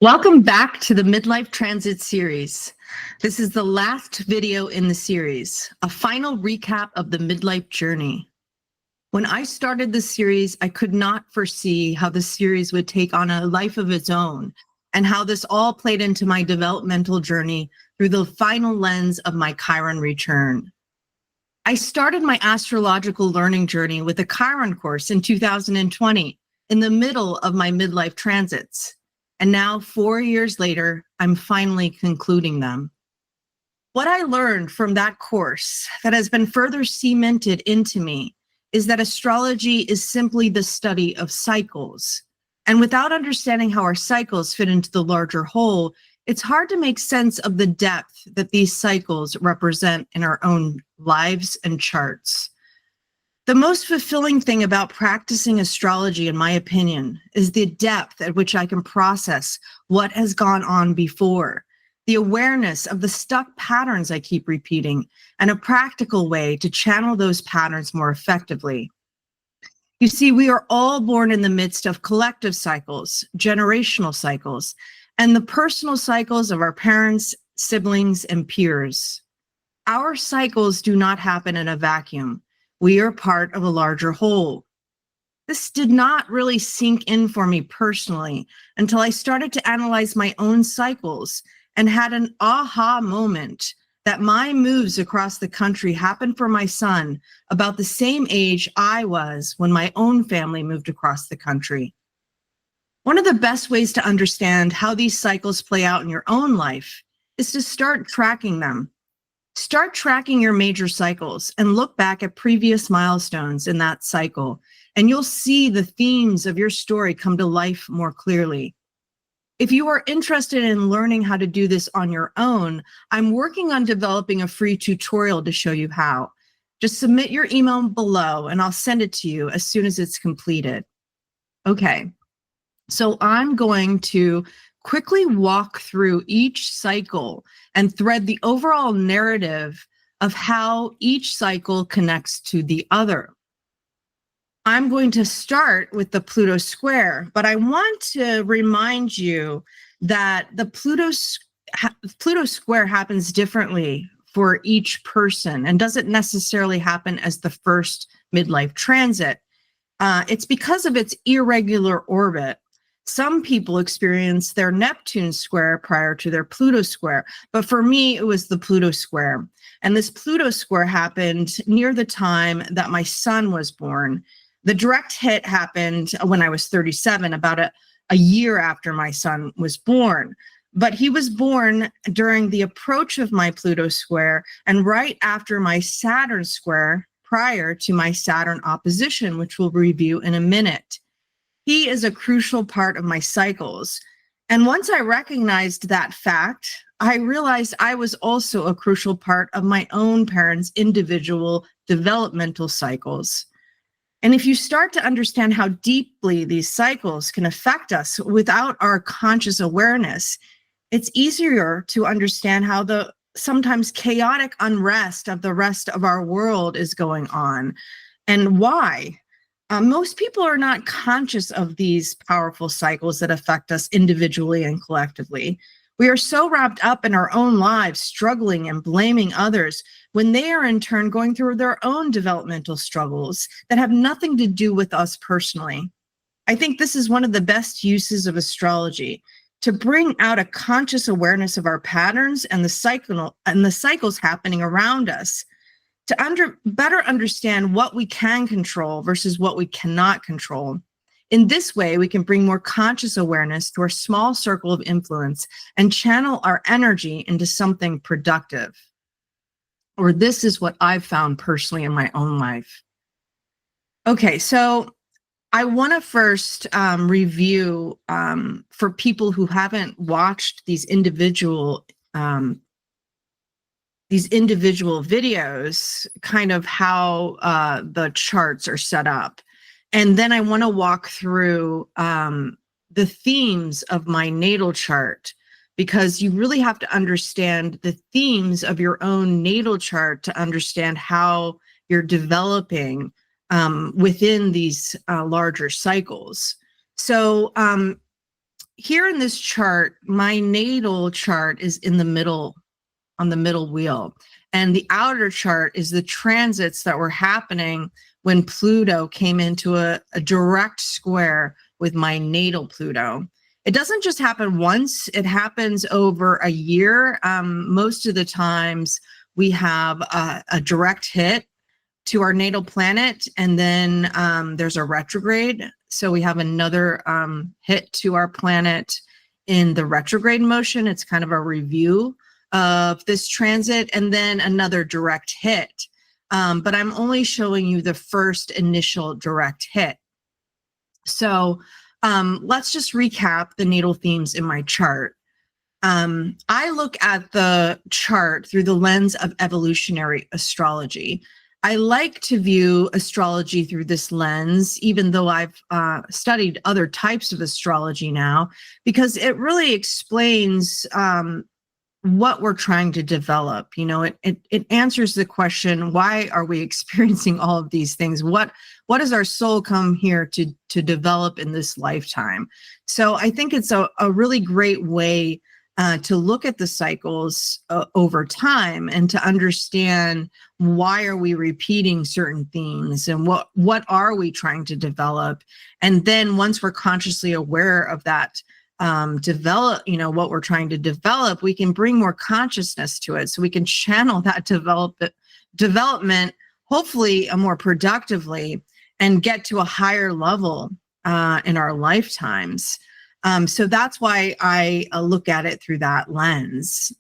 Welcome back to the Midlife Transit series. This is the last video in the series, a final recap of the midlife journey. When I started this series, I could not foresee how the series would take on a life of its own and how this all played into my developmental journey through the final lens of my Chiron return. I started my astrological learning journey with a Chiron course in 2020, in the middle of my midlife transits. And now, 4 years later, I'm finally concluding them. What I learned from that course that has been further cemented into me is that astrology is simply the study of cycles. And without understanding how our cycles fit into the larger whole, it's hard to make sense of the depth that these cycles represent in our own lives and charts. The most fulfilling thing about practicing astrology, in my opinion, is the depth at which I can process what has gone on before, the awareness of the stuck patterns I keep repeating, and a practical way to channel those patterns more effectively. You see, we are all born in the midst of collective cycles, generational cycles, and the personal cycles of our parents, siblings, and peers. Our cycles do not happen in a vacuum. We are part of a larger whole. This did not really sink in for me personally until I started to analyze my own cycles and had an aha moment that my moves across the country happened for my son about the same age I was when my own family moved across the country. One of the best ways to understand how these cycles play out in your own life is to start tracking them. Start tracking your major cycles and look back at previous milestones in that cycle, and you'll see the themes of your story come to life more clearly. If you are interested in learning how to do this on your own, I'm working on developing a free tutorial to show you how. Just submit your email below and I'll send it to you as soon as it's completed. Okay, so I'm going to quickly walk through each cycle and thread the overall narrative of how each cycle connects to the other. I'm going to start with the Pluto square, but I want to remind you that the Pluto square happens differently for each person and doesn't necessarily happen as the first midlife transit. It's because of its irregular orbit. Some people experience their Neptune square prior to their Pluto square, but for me, it was the Pluto square. And this Pluto square happened near the time that my son was born. The direct hit happened when I was 37, about a year after my son was born. But he was born during the approach of my Pluto square and right after my Saturn square, prior to my Saturn opposition, which we'll review in a minute. He is a crucial part of my cycles. And once I recognized that fact, I realized I was also a crucial part of my own parents' individual developmental cycles. And if you start to understand how deeply these cycles can affect us without our conscious awareness, it's easier to understand how the sometimes chaotic unrest of the rest of our world is going on and why. Most people are not conscious of these powerful cycles that affect us individually and collectively. We are so wrapped up in our own lives, struggling and blaming others when they are in turn going through their own developmental struggles that have nothing to do with us personally. I think this is one of the best uses of astrology, to bring out a conscious awareness of our patterns and the cycles happening around us, to better understand what we can control versus what we cannot control. In this way, we can bring more conscious awareness to our small circle of influence and channel our energy into something productive. Or this is what I've found personally in my own life. Okay, so I want to first review for people who haven't watched these individual videos, kind of how the charts are set up. And then I want to walk through the themes of my natal chart, because you really have to understand the themes of your own natal chart to understand how you're developing within these larger cycles. So here in this chart, my natal chart is in the middle, on the middle wheel. And the outer chart is the transits that were happening when Pluto came into a direct square with my natal Pluto. It doesn't just happen once, it happens over a year. Most of the times we have a direct hit to our natal planet, and then there's a retrograde. So we have another hit to our planet in the retrograde motion. It's kind of a review of this transit, and then another direct hit. But I'm only showing you the first initial direct hit. So let's just recap the natal themes in my chart. I look at the chart through the lens of evolutionary astrology. I like to view astrology through this lens, even though I've studied other types of astrology now, because it really explains what we're trying to develop. You know, it answers the question, why are we experiencing all of these things? What does our soul come here to develop in this lifetime? So I think it's a really great way to look at the cycles over time, and to understand why are we repeating certain themes, and what are we trying to develop. And then once we're consciously aware of that, develop, you know, what we're trying to develop, we can bring more consciousness to it, so we can channel that development, hopefully more productively, and get to a higher level in our lifetimes. So that's why I look at it through that lens.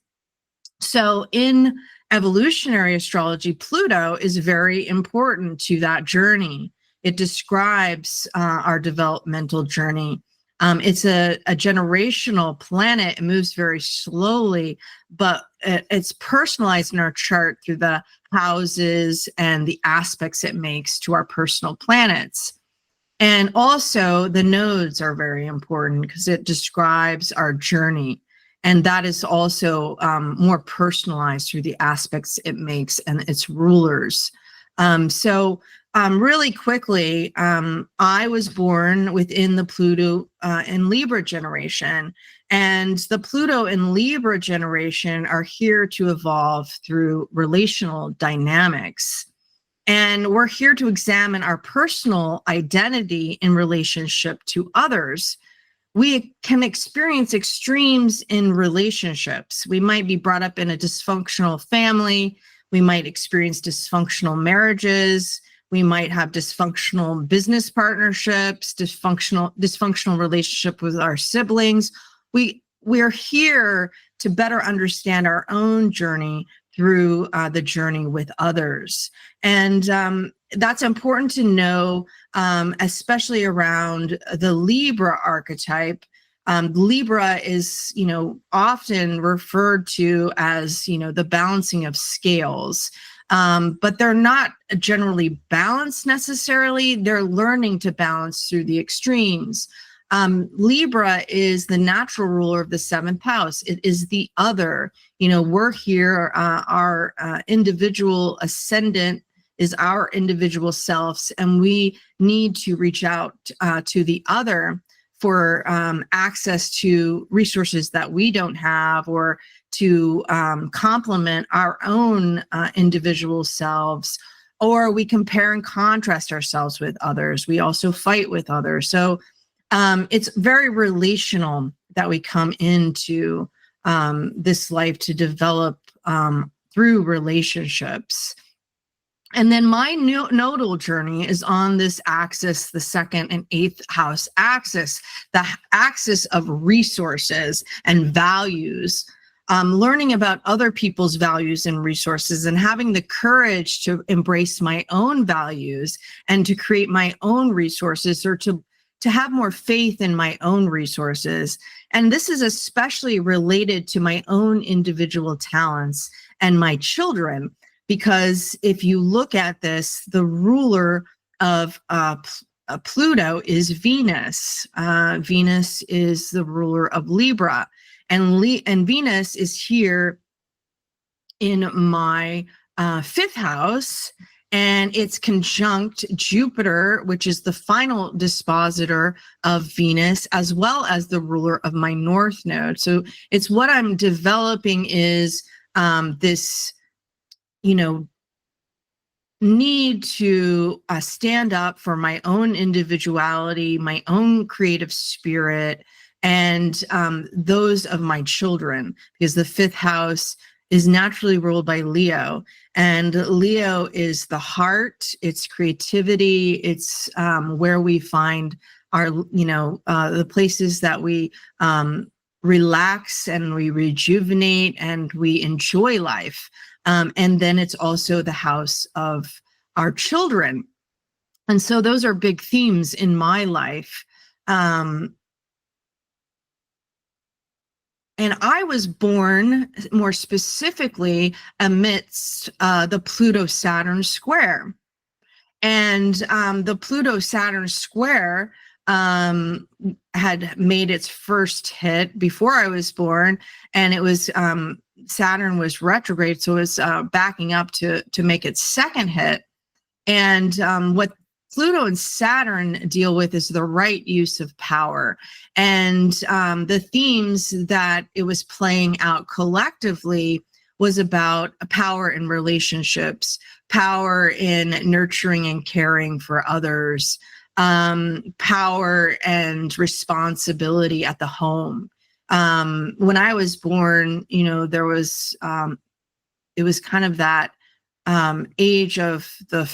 So in evolutionary astrology, Pluto is very important to that journey. It describes our developmental journey. It's a generational planet. It moves very slowly, but it's personalized in our chart through the houses and the aspects it makes to our personal planets. And also the nodes are very important because it describes our journey. And that is also more personalized through the aspects it makes and its rulers. So really quickly, I was born within the Pluto and Libra generation. And the Pluto and Libra generation are here to evolve through relational dynamics. And we're here to examine our personal identity in relationship to others. We can experience extremes in relationships. We might be brought up in a dysfunctional family. We might experience dysfunctional marriages. We might have dysfunctional business partnerships, dysfunctional relationship with our siblings. We're here to better understand our own journey through the journey with others. And that's important to know, especially around the Libra archetype. Libra is, you know, often referred to as, you know, the balancing of scales, but they're not generally balanced necessarily. They're learning to balance through the extremes. Libra is the natural ruler of the seventh house. It is the other. You know, we're here, our individual ascendant is our individual selves, and we need to reach out to the other for access to resources that we don't have, or to complement our own individual selves. Or we compare and contrast ourselves with others. We also fight with others. So it's very relational that we come into this life to develop through relationships. And then my nodal journey is on this axis, the second and eighth house axis, the axis of resources and values. Learning about other people's values and resources, and having the courage to embrace my own values and to create my own resources, or to have more faith in my own resources. And this is especially related to my own individual talents and my children, because if you look at this, the ruler of Pluto is Venus. Venus is the ruler of Libra, and Venus is here in my fifth house. and it's conjunct Jupiter, which is the final dispositor of Venus, as well as the ruler of my North Node. So it's what I'm developing is this, need to stand up for my own individuality, my own creative spirit, and those of my children, because the fifth house is naturally ruled by Leo, and Leo is the heart, it's creativity, it's where we find our, the places that we relax and we rejuvenate and we enjoy life. And then it's also the house of our children. And so those are big themes in my life. And I was born more specifically amidst the Pluto-Saturn square. And the Pluto-Saturn square had made its first hit before I was born, and it was Saturn was retrograde, so it was backing up to make its second hit. And what Pluto and Saturn deal with is the right use of power, and the themes that it was playing out collectively was about power in relationships, power in nurturing and caring for others, power and responsibility at the home. When I was born, there was, it was kind of that age of the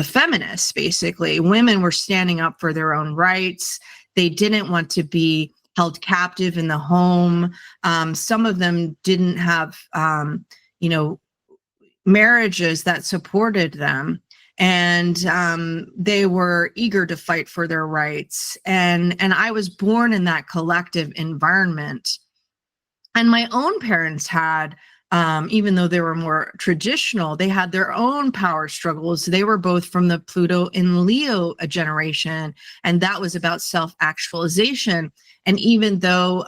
feminists, basically. Women were standing up for their own rights. They didn't want to be held captive in the home. Some of them didn't have, marriages that supported them, and they were eager to fight for their rights. And I was born in that collective environment. And my own parents had, even though they were more traditional, they had their own power struggles. They were both from the Pluto and Leo generation, and that was about self-actualization. And even though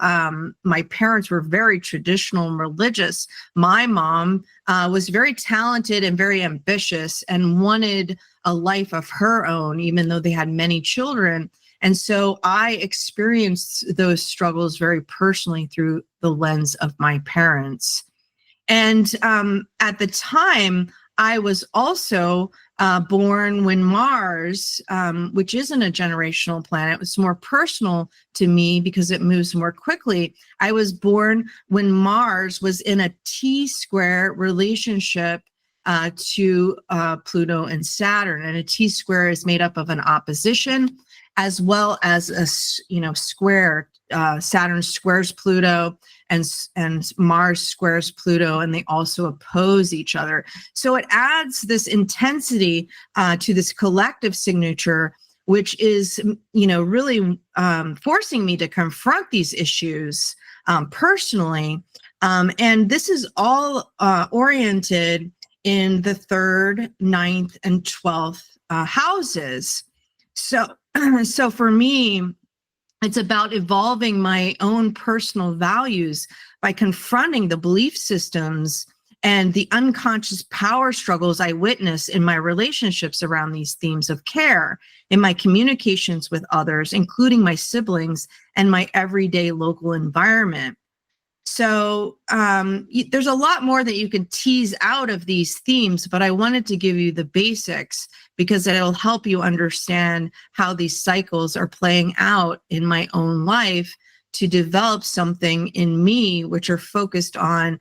my parents were very traditional and religious, my mom was very talented and very ambitious and wanted a life of her own, even though they had many children. And so I experienced those struggles very personally through the lens of my parents. And at the time, I was also born when Mars, which isn't a generational planet, was more personal to me because it moves more quickly. I was born when Mars was in a T-square relationship to Pluto and Saturn. And a T-square is made up of an opposition as well as a square. Saturn squares Pluto and Mars squares Pluto, and they also oppose each other. So it adds this intensity to this collective signature, which is, really forcing me to confront these issues personally. And this is all oriented in the 3rd, 9th, and 12th houses. So for me, it's about evolving my own personal values by confronting the belief systems and the unconscious power struggles I witness in my relationships around these themes of care, in my communications with others, including my siblings and my everyday local environment. So there's a lot more that you can tease out of these themes, but I wanted to give you the basics because it'll help you understand how these cycles are playing out in my own life to develop something in me which are focused on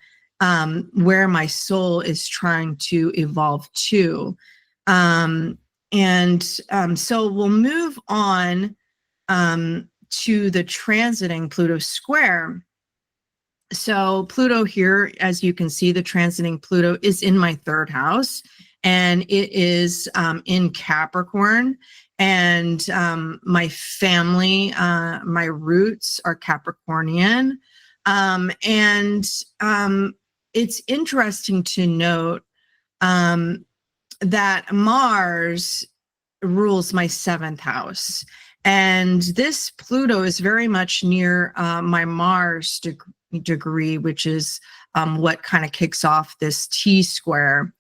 where my soul is trying to evolve to. So we'll move on to the transiting Pluto square. So Pluto here, as you can see, the transiting Pluto is in my 3rd house, and it is in Capricorn. And my family, my roots are Capricornian. It's interesting to note that Mars rules my 7th house. And this Pluto is very much near my Mars degree, which is what kind of kicks off this T-square.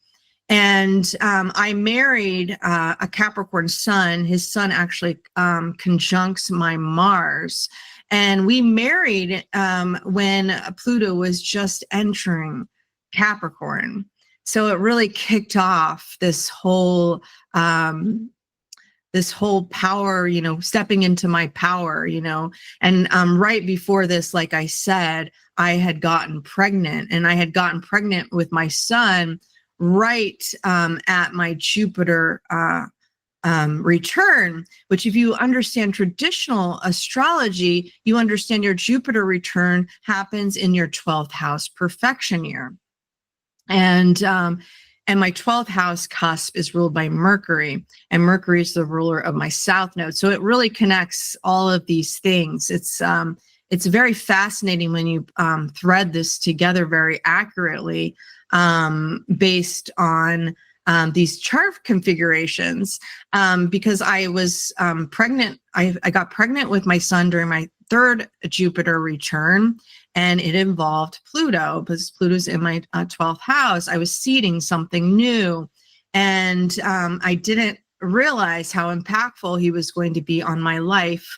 And I married a Capricorn sun. His sun actually conjuncts my Mars. And we married when Pluto was just entering Capricorn. So it really kicked off this whole power, stepping into my power, and right before this, like I said, I had gotten pregnant, and I had gotten pregnant with my son right at my Jupiter return, which if you understand traditional astrology, you understand your Jupiter return happens in your 12th house perfection year. And my 12th house cusp is ruled by Mercury, and Mercury is the ruler of my south node. So it really connects all of these things. It's very fascinating when you thread this together very accurately, based on these chart configurations, because I was pregnant. I got pregnant with my son during my third Jupiter return, and it involved Pluto, because Pluto's in my 12th house. I was seeding something new, and I didn't realize how impactful he was going to be on my life.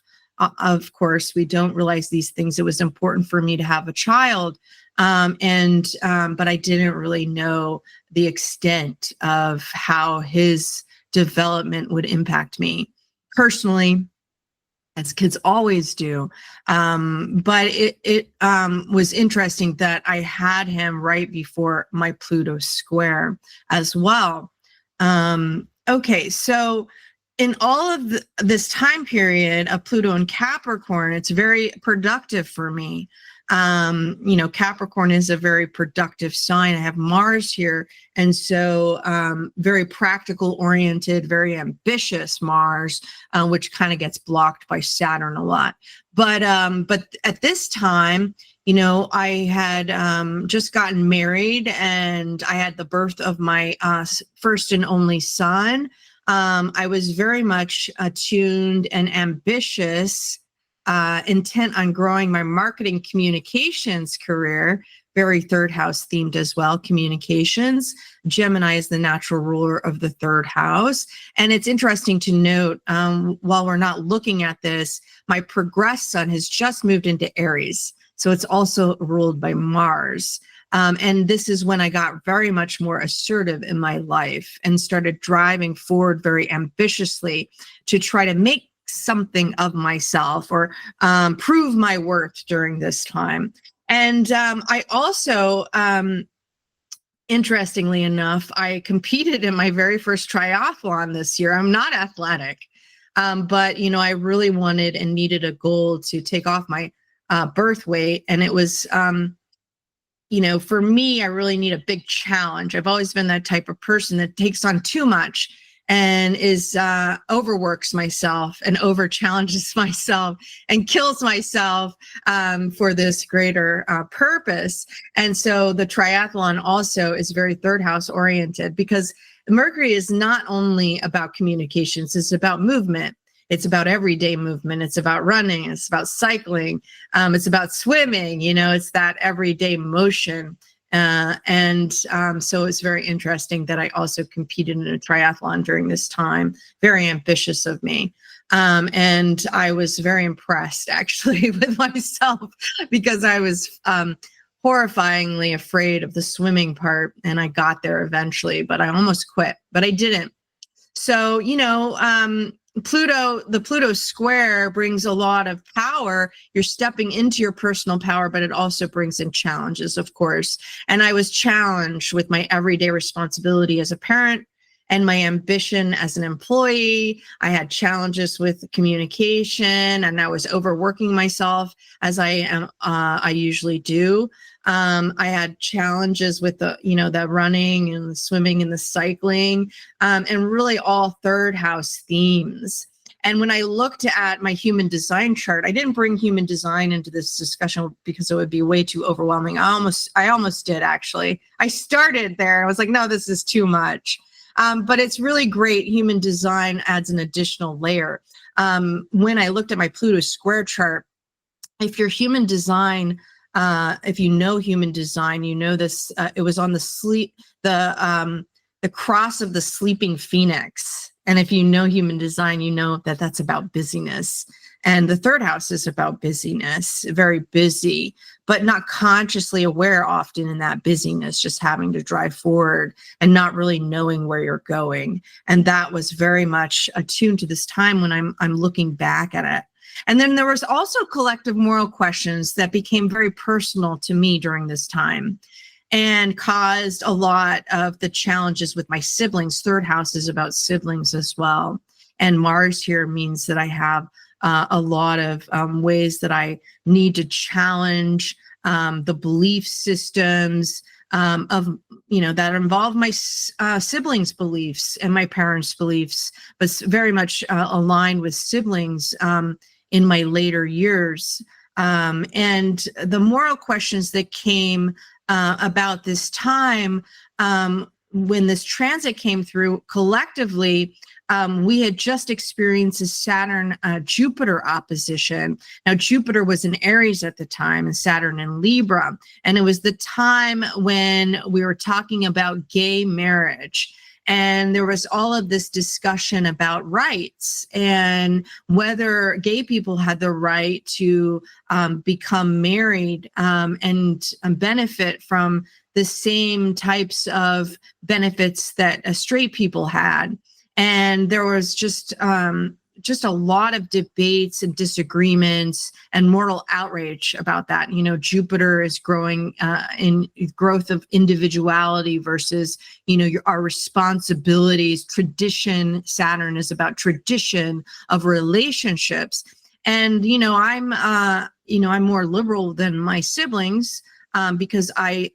Of course, we don't realize these things. It was important for me to have a child, but I didn't really know the extent of how his development would impact me personally, as kids always do. But it was interesting that I had him right before my Pluto square as well. Okay, so in all of this time period of Pluto and Capricorn, it's very productive for me. Capricorn is a very productive sign. I have Mars here. And so very practical oriented, very ambitious Mars, which kind of gets blocked by Saturn a lot. But at this time, I had just gotten married, and I had the birth of my first and only son. I was very much attuned and ambitious, intent on growing my marketing communications career, very third house themed as well, communications. Gemini is the natural ruler of the third house. And it's interesting to note, while we're not looking at this, my progressed sun has just moved into Aries. So it's also ruled by Mars. And this is when I got very much more assertive in my life and started driving forward very ambitiously to try to make something of myself, or prove my worth during this time. And I also, interestingly enough, I competed in my very first triathlon this year. I'm not athletic, but I really wanted and needed a goal to take off my birth weight. And it was, for me, I really need a big challenge. I've always been that type of person that takes on too much and is overworks myself and over challenges myself and kills myself for this greater purpose. And so the triathlon also is very third house oriented, because Mercury is not only about communications, it's about movement. It's about everyday movement. It's about running. It's about cycling. It's about swimming. It's that everyday motion. So it's very interesting that I also competed in a triathlon during this time. Very ambitious of me. And I was very impressed actually with myself, because I was horrifyingly afraid of the swimming part, and I got there eventually, but I almost quit, but I didn't. So, the Pluto square brings a lot of power. You're stepping into your personal power, but it also brings in challenges, of course. And I was challenged with my everyday responsibility as a parent and my ambition as an employee. I had challenges with communication, and I was overworking myself, as I usually do. I had challenges with the running and the swimming and the cycling, and really all third house themes. And when I looked at my human design chart, I didn't bring human design into this discussion because it would be way too overwhelming. I almost did, actually. I started there. I was like, no, this is too much. But it's really great. Human design adds an additional layer. When I looked at my Pluto square chart, if you're human design, if you know human design, this, it was on the the cross of the sleeping phoenix. And if you know human design, you know that that's about busyness. And the third house is about busyness, very busy, but not consciously aware often in that busyness, just having to drive forward and not really knowing where you're going. And that was very much attuned to this time when I'm looking back at it. And then there was also collective moral questions that became very personal to me during this time and caused a lot of the challenges with my siblings. Third house is about siblings as well. And Mars here means that I have a lot of ways that I need to challenge the belief systems of, that involve my siblings' beliefs and my parents' beliefs, but very much aligned with siblings in my later years. And the moral questions that came about this time, when this transit came through collectively, we had just experienced a Saturn Jupiter opposition. Now, Jupiter was in Aries at the time and Saturn in Libra. And it was the time when we were talking about gay marriage. And there was all of this discussion about rights and whether gay people had the right to become married and benefit from the same types of benefits that straight people had. And there was just a lot of debates and disagreements and moral outrage about that. Jupiter is growing in growth of individuality versus, our responsibilities. Tradition, Saturn is about tradition of relationships. And, I'm more liberal than my siblings. Because I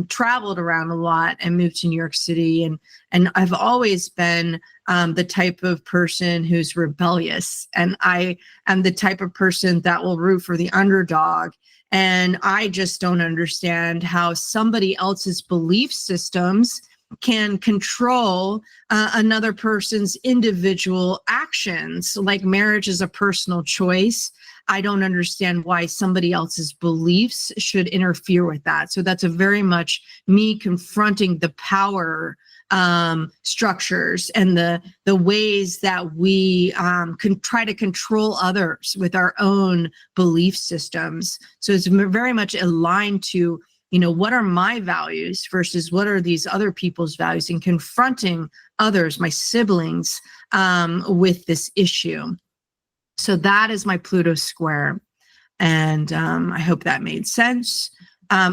traveled around a lot and moved to New York City, and I've always been the type of person who's rebellious, and I am the type of person that will root for the underdog. And I just don't understand how somebody else's belief systems can control another person's individual actions. Like marriage is a personal choice. I don't understand why somebody else's beliefs should interfere with that. So that's a very much me confronting the power structures and the ways that we can try to control others with our own belief systems. So it's very much aligned to, what are my values versus what are these other people's values, and confronting others, my siblings, with this issue. So that is my Pluto square. And I hope that made sense.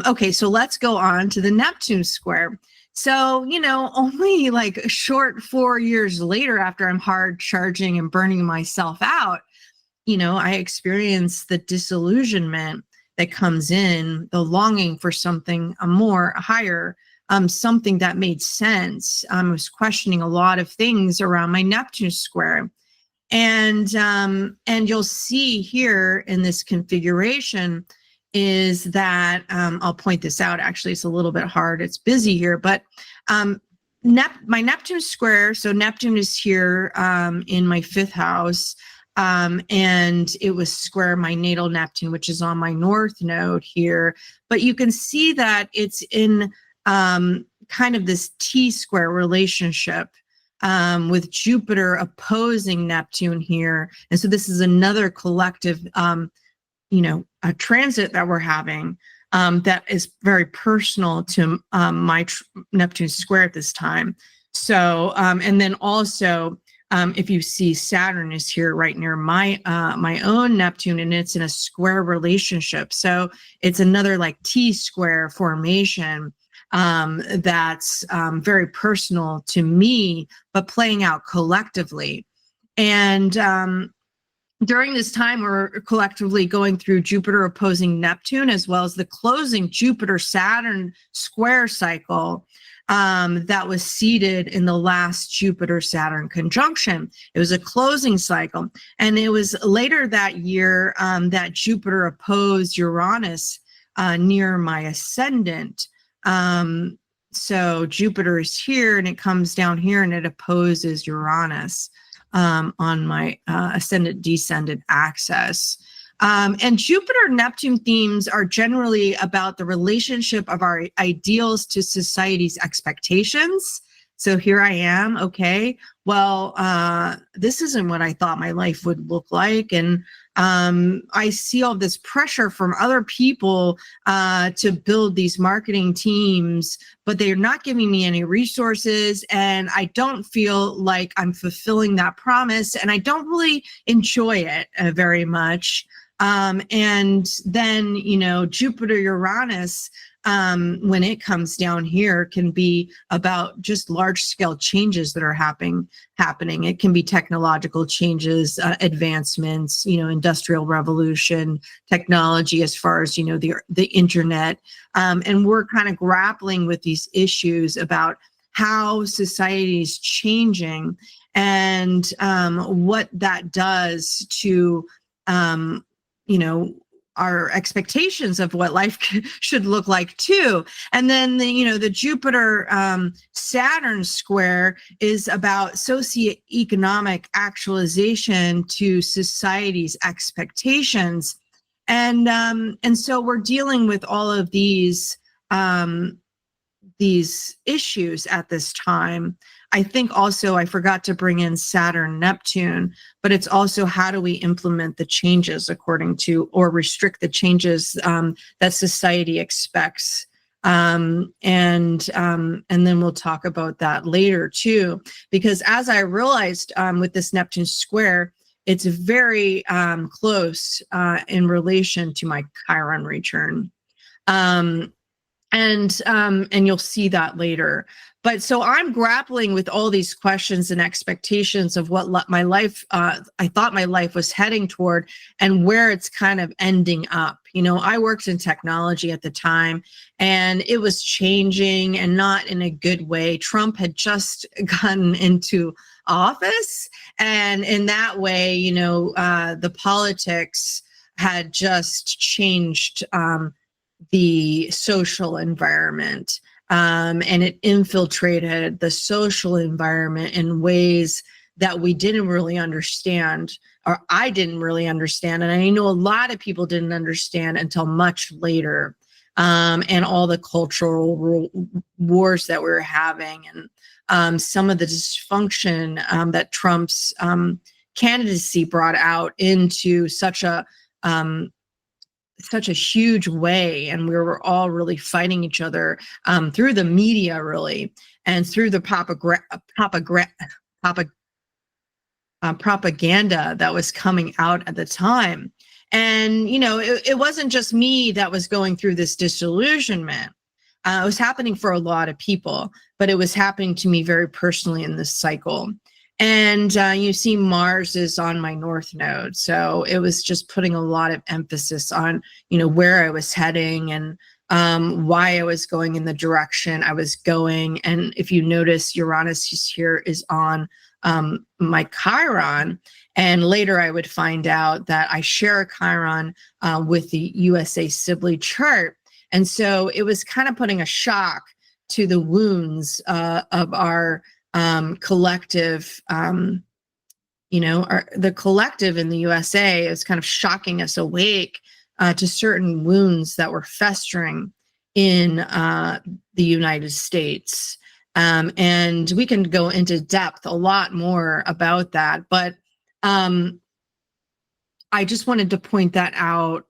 Okay, so let's go on to the Neptune square. So, only like a short 4 years later, after I'm hard charging and burning myself out, I experienced the disillusionment that comes in, the longing for something more higher, something that made sense. I was questioning a lot of things around my Neptune square. And you'll see here in this configuration is that, I'll point this out, actually, it's a little bit hard, it's busy here, but my Neptune square, so Neptune is here in my 5th house, and it was square my natal Neptune, which is on my north node here. But you can see that it's in kind of this T-square relationship with Jupiter opposing Neptune here. And so this is another collective, a transit that we're having that is very personal to my Neptune square at this time. So, and then also, if you see Saturn is here right near my own Neptune, and it's in a square relationship. So it's another like T-square formation that's very personal to me, but playing out collectively. And during this time, we're collectively going through Jupiter opposing Neptune, as well as the closing Jupiter-Saturn square cycle that was seeded in the last Jupiter-Saturn conjunction. It was a closing cycle. And it was later that year that Jupiter opposed Uranus near my ascendant. So Jupiter is here and it comes down here and it opposes Uranus on my ascendant descendant axis. And Jupiter-Neptune themes are generally about the relationship of our ideals to society's expectations. So here I am. Okay, well, this isn't what I thought my life would look like. And I see all this pressure from other people to build these marketing teams, but they're not giving me any resources. And I don't feel like I'm fulfilling that promise. And I don't really enjoy it very much. And then, Jupiter, Uranus, when it comes down here, can be about just large scale changes that are happening. It can be technological changes, advancements, industrial revolution, technology as far as, the internet. And we're kind of grappling with these issues about how society is changing and what that does to, our expectations of what life should look like too. And then the Jupiter Saturn square is about socioeconomic actualization to society's expectations. And so we're dealing with all of these issues at this time. I think also I forgot to bring in Saturn, Neptune, but it's also how do we implement the changes according to, or restrict the changes that society expects. And then we'll talk about that later too, because as I realized with this Neptune square, it's very close in relation to my Chiron return. And you'll see that later. But so I'm grappling with all these questions and expectations of what my life, I thought my life was heading toward and where it's kind of ending up. I worked in technology at the time and it was changing and not in a good way. Trump had just gotten into office. And in that way, the politics had just changed the social environment. And it infiltrated the social environment in ways that we didn't really understand, or I didn't really understand. And I know a lot of people didn't understand until much later. And all the cultural wars that we were having and some of the dysfunction that Trump's candidacy brought out into such a huge way, and we were all really fighting each other through the media, really, and through the propaganda that was coming out at the time. And it wasn't just me that was going through this disillusionment. It was happening for a lot of people, but it was happening to me very personally in this cycle. And you see Mars is on my North Node. So it was just putting a lot of emphasis on, where I was heading and why I was going in the direction I was going. And if you notice, Uranus here is on my Chiron. And later I would find out that I share a Chiron with the USA Sibley chart. And so it was kind of putting a shock to the wounds of our collective, the collective in the USA is kind of shocking us awake to certain wounds that were festering in the United States. And we can go into depth a lot more about that, but I just wanted to point that out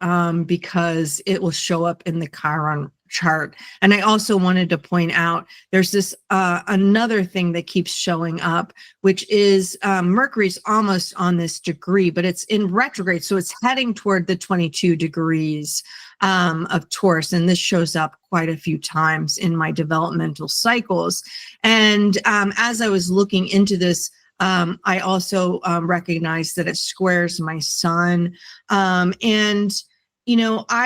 because it will show up in the Chiron chart. And I also wanted to point out there's this another thing that keeps showing up, which is Mercury's almost on this degree, but it's in retrograde. So it's heading toward the 22 degrees of Taurus. And this shows up quite a few times in my developmental cycles. And as I was looking into this, I also recognized that it squares my sun. I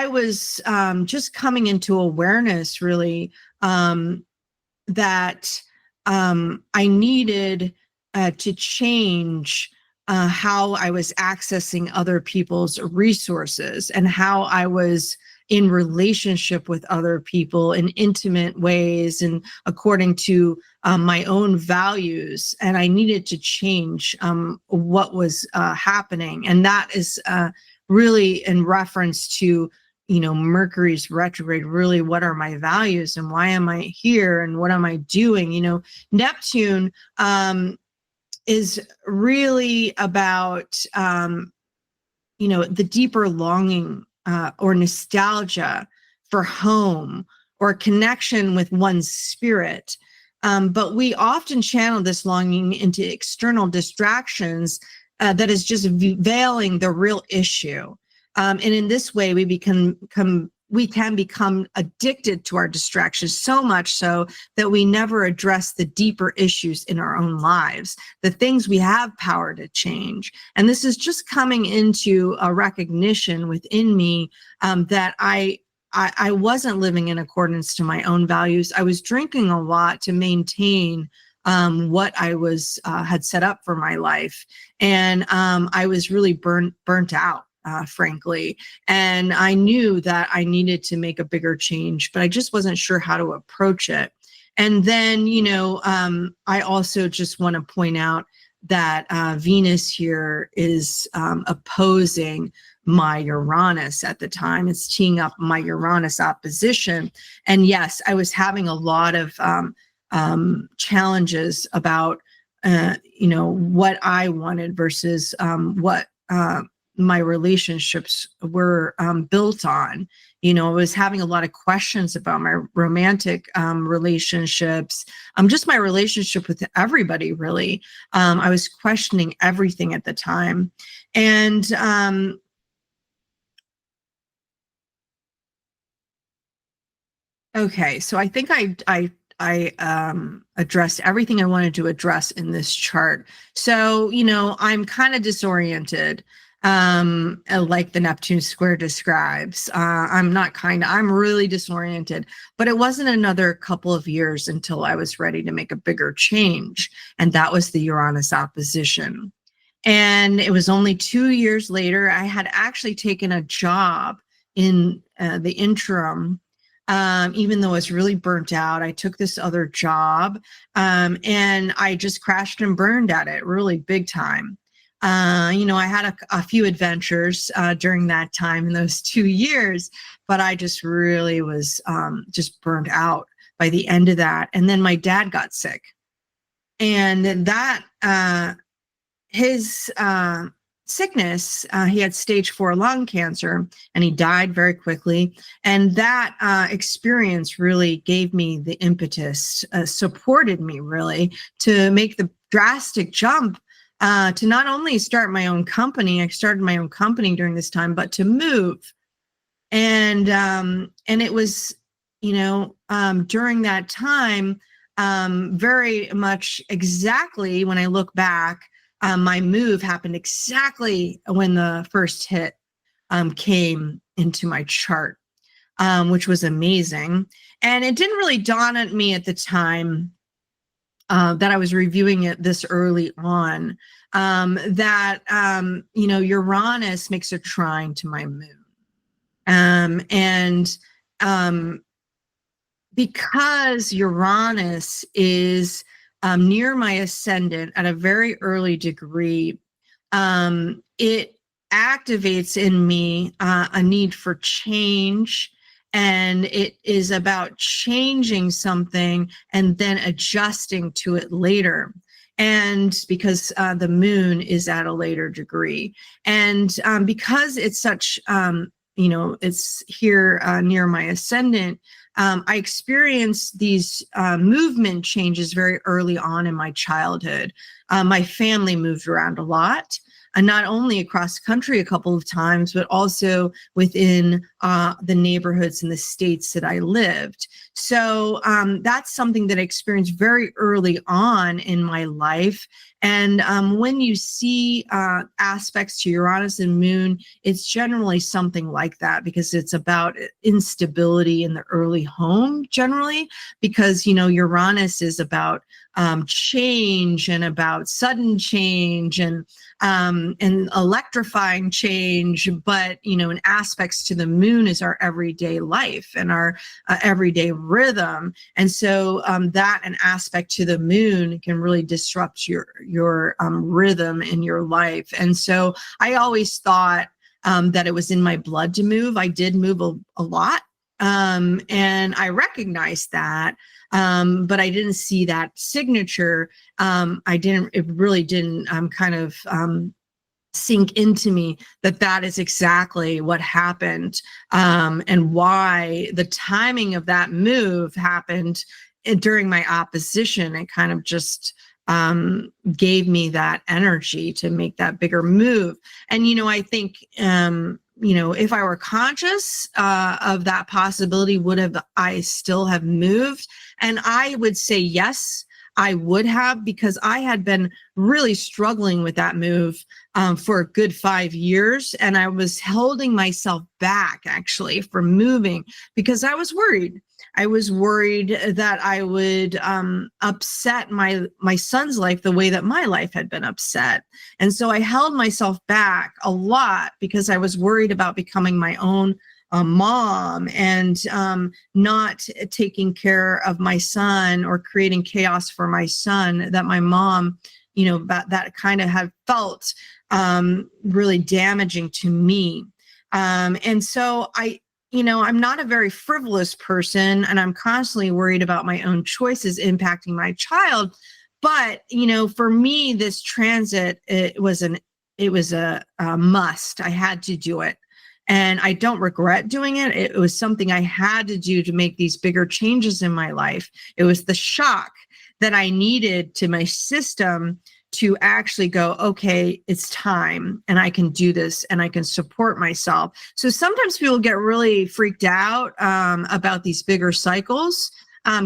was just coming into awareness, really, that I needed to change how I was accessing other people's resources and how I was in relationship with other people in intimate ways and according to my own values. And I needed to change what was happening. And that is really in reference to, Mercury's retrograde, really, what are my values and why am I here and what am I doing? Neptune is really about, the deeper longing or nostalgia for home or connection with one's spirit. But we often channel this longing into external distractions that is just veiling the real issue. And in this way, we can become addicted to our distractions, so much so that we never address the deeper issues in our own lives, the things we have power to change. And this is just coming into a recognition within me that I wasn't living in accordance to my own values. I was drinking a lot to maintain what I was had set up for my life, and I was really burnt out. Frankly. And I knew that I needed to make a bigger change, but I just wasn't sure how to approach it. And then, I also just want to point out that Venus here is opposing my Uranus at the time. It's teeing up my Uranus opposition. And yes, I was having a lot of challenges about, what I wanted versus what my relationships were built on. I was having a lot of questions about my romantic relationships, just my relationship with everybody, really. I was questioning everything at the time. And okay, so I think I addressed everything I wanted to address in this chart. So, I'm kind of disoriented. Like the Neptune square describes. I'm really disoriented, but it wasn't another couple of years until I was ready to make a bigger change. And that was the Uranus opposition. And it was only 2 years later, I had actually taken a job in the interim. Even though I was really burnt out, I took this other job and I just crashed and burned at it really big time. I had a few adventures during that time in those 2 years, but I just really was just burned out by the end of that. And then my dad got sick, and that his sickness, he had stage 4 lung cancer, and he died very quickly. And that experience really gave me the impetus, supported me really to make the drastic jump. To not only start my own company, I started my own company during this time, but to move. And it was, during that time, very much exactly when I look back, my move happened exactly when the first hit came into my chart, which was amazing. And it didn't really dawn on me at the time that I was reviewing it this early on, that, Uranus makes a trine to my moon. And because Uranus is near my ascendant at a very early degree, it activates in me a need for change. And it is about changing something and then adjusting to it later. And because the moon is at a later degree. And because it's such, it's here near my ascendant, I experienced these movement changes very early on in my childhood. My family moved around a lot. Not only across country a couple of times, but also within the neighborhoods and the states that I lived. So that's something that I experienced very early on in my life. And when you see aspects to Uranus and Moon, it's generally something like that, because it's about instability in the early home generally, because, Uranus is about change and about sudden change and electrifying change. But, in aspects to the moon is our everyday life and our everyday rhythm. And so that an aspect to the moon can really disrupt your rhythm in your life. And so I always thought that it was in my blood to move. I did move a lot. And I recognized that, but I didn't see that signature. It really didn't kind of sink into me that is exactly what happened, and why the timing of that move happened during my opposition. It kind of just gave me that energy to make that bigger move. And, I think, if I were conscious of that possibility, I still have moved? And I would say yes, I would have, because I had been really struggling with that move for a good 5 years. And I was holding myself back actually from moving because I was worried. I was worried that I would upset my son's life the way that my life had been upset. And so I held myself back a lot because I was worried about becoming my own mom and not taking care of my son or creating chaos for my son that my mom, that kind of had felt really damaging to me. And so I'm not a very frivolous person, and I'm constantly worried about my own choices impacting my child. But, for me, this transit, it was a must. I had to do it. And I don't regret doing it. It was something I had to do to make these bigger changes in my life. It was the shock that I needed to my system to actually go, okay, it's time, and I can do this, and I can support myself. So sometimes people get really freaked out about these bigger cycles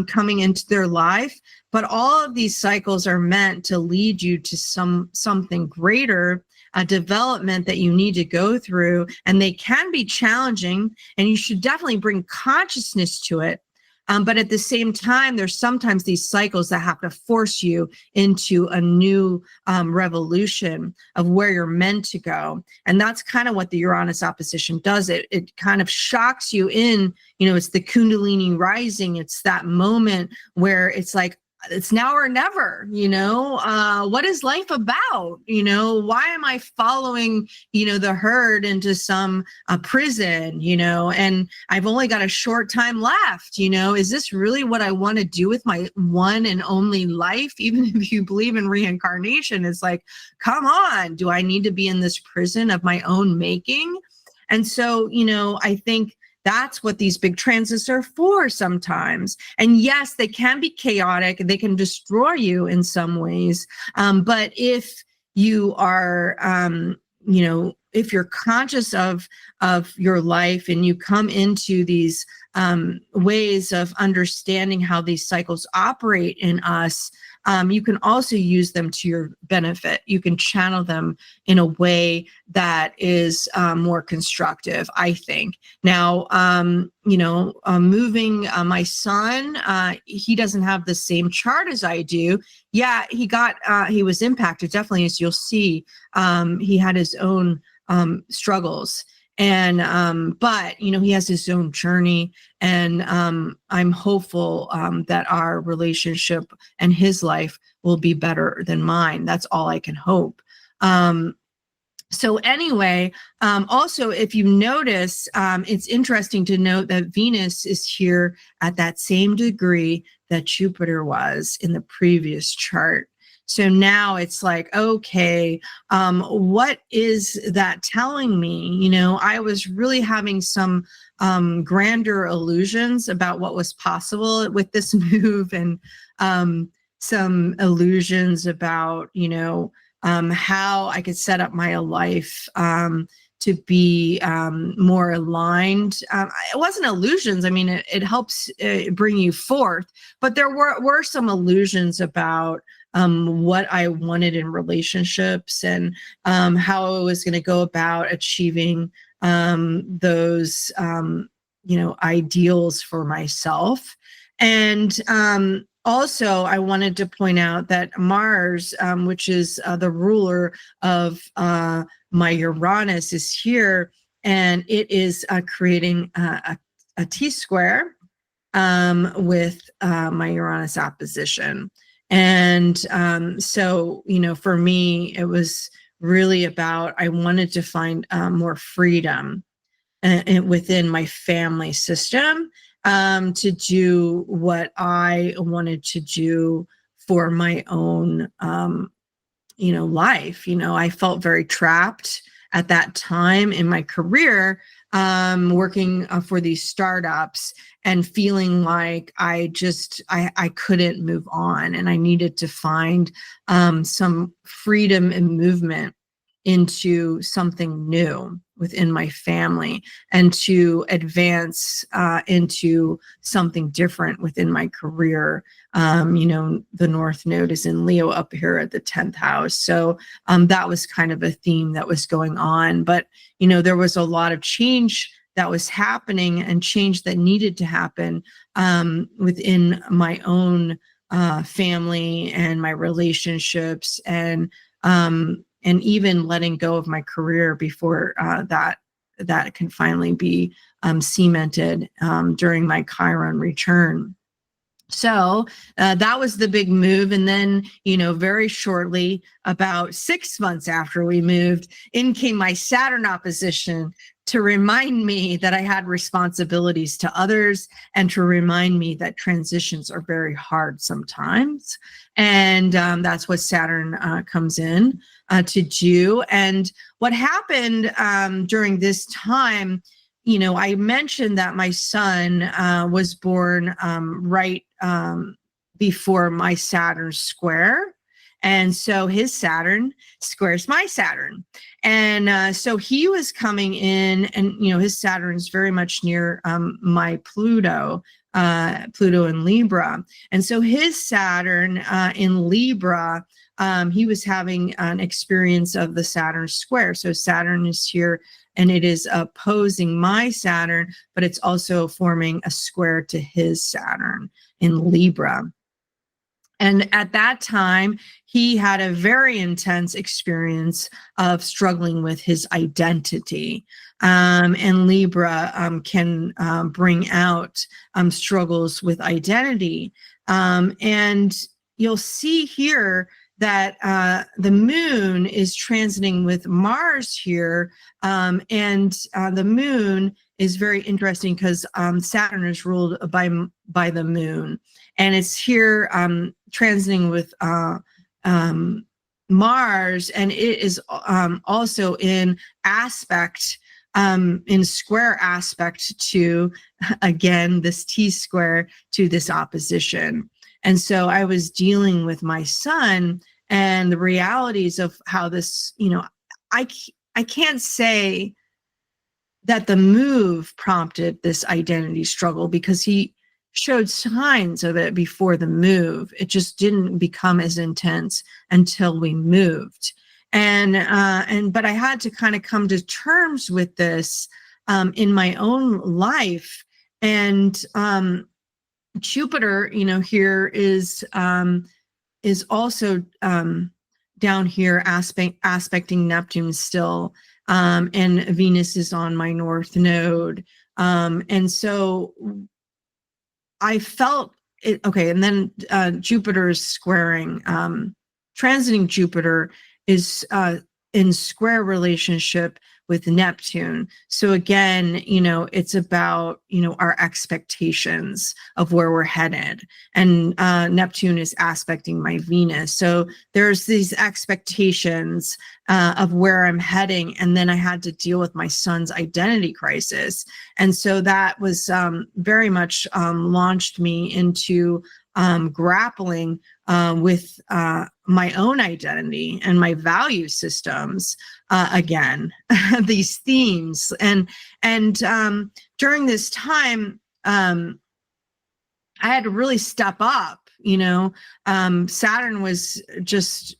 coming into their life, but all of these cycles are meant to lead you to something greater, a development that you need to go through, and they can be challenging, and you should definitely bring consciousness to it. But at the same time, there's sometimes these cycles that have to force you into a new revolution of where you're meant to go. And that's kind of what the Uranus opposition does. It kind of shocks you in, it's the Kundalini rising. It's that moment where it's like, it's now or never, what is life about? Why am I following, the herd into some prison, and I've only got a short time left, is this really what I want to do with my one and only life? Even if you believe in reincarnation, it's like, come on, do I need to be in this prison of my own making? And so, I think that's what these big transits are for sometimes. And yes, they can be chaotic. They can destroy you in some ways. But if you are, if you're conscious of your life and you come into these ways of understanding how these cycles operate in us, you can also use them to your benefit. You can channel them in a way that is more constructive, I think. Now, moving my son, he doesn't have the same chart as I do. Yeah, he was impacted, definitely, as you'll see. He had his own struggles. And but he has his own journey, and I'm hopeful that our relationship and his life will be better than mine. That's all I can hope. So anyway, also, if you notice, it's interesting to note that Venus is here at that same degree that Jupiter was in the previous chart. So now it's like, okay, what is that telling me? I was really having some grander illusions about what was possible with this move, and some illusions about, how I could set up my life to be more aligned. It wasn't illusions. I mean, it helps bring you forth, but there were some illusions about what I wanted in relationships, and how I was going to go about achieving those, ideals for myself. And also, I wanted to point out that Mars, which is the ruler of my Uranus, is here, and it is creating a T-square with my Uranus opposition. And so, for me, it was really about, I wanted to find more freedom within my family system, to do what I wanted to do for my own, life. I felt very trapped at that time in my career, working for these startups and feeling like I couldn't move on, and I needed to find some freedom and movement into something new within my family, and to advance into something different within my career. The North Node is in Leo up here at the 10th house. So that was kind of a theme that was going on. But, there was a lot of change that was happening, and change that needed to happen within my own family and my relationships, and even letting go of my career before that can finally be cemented during my Chiron return. So that was the big move. And then, very shortly, about 6 months after we moved, in came my Saturn opposition to remind me that I had responsibilities to others, and to remind me that transitions are very hard sometimes. And that's what Saturn comes in to do. And what happened during this time, I mentioned that my son was born right before my Saturn square. And so his Saturn squares my Saturn. And so he was coming in, and, his Saturn is very much near my Pluto in Libra. And so his Saturn in Libra, he was having an experience of the Saturn square. So Saturn is here, and it is opposing my Saturn, but it's also forming a square to his Saturn in Libra. And at that time, he had a very intense experience of struggling with his identity. And Libra can bring out struggles with identity. And you'll see here that the moon is transiting with Mars here. And the moon is very interesting because Saturn is ruled by the moon. And it's here transiting with Mars, and it is also in aspect, in square aspect to, again, this T-square to this opposition. And so I was dealing with my son and the realities of how this, I can't say that the move prompted this identity struggle, because he showed signs of it before the move. It just didn't become as intense until we moved. But I had to kind of come to terms with this in my own life. And Jupiter, here is also down here aspecting Neptune still, and Venus is on my North Node. And so I felt it. Okay. And then Jupiter is squaring, transiting Jupiter is in square relationship with Neptune. So again, it's about, our expectations of where we're headed. And Neptune is aspecting my Venus. So there's these expectations of where I'm heading. And then I had to deal with my son's identity crisis. And so that was very much launched me into grappling with my own identity and my value systems again, these themes. And during this time, I had to really step up. Saturn was just,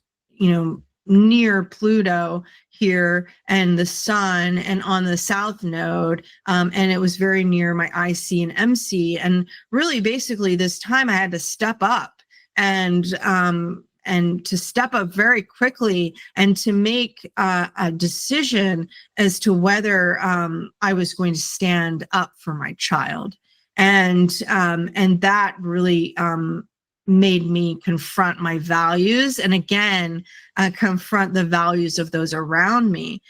near Pluto here, and the sun, and on the South Node, and it was very near my IC and MC. And really, basically, this time I had to step up and to step up very quickly, and to make a decision as to whether I was going to stand up for my child. And that really made me confront my values, and again, confront the values of those around me,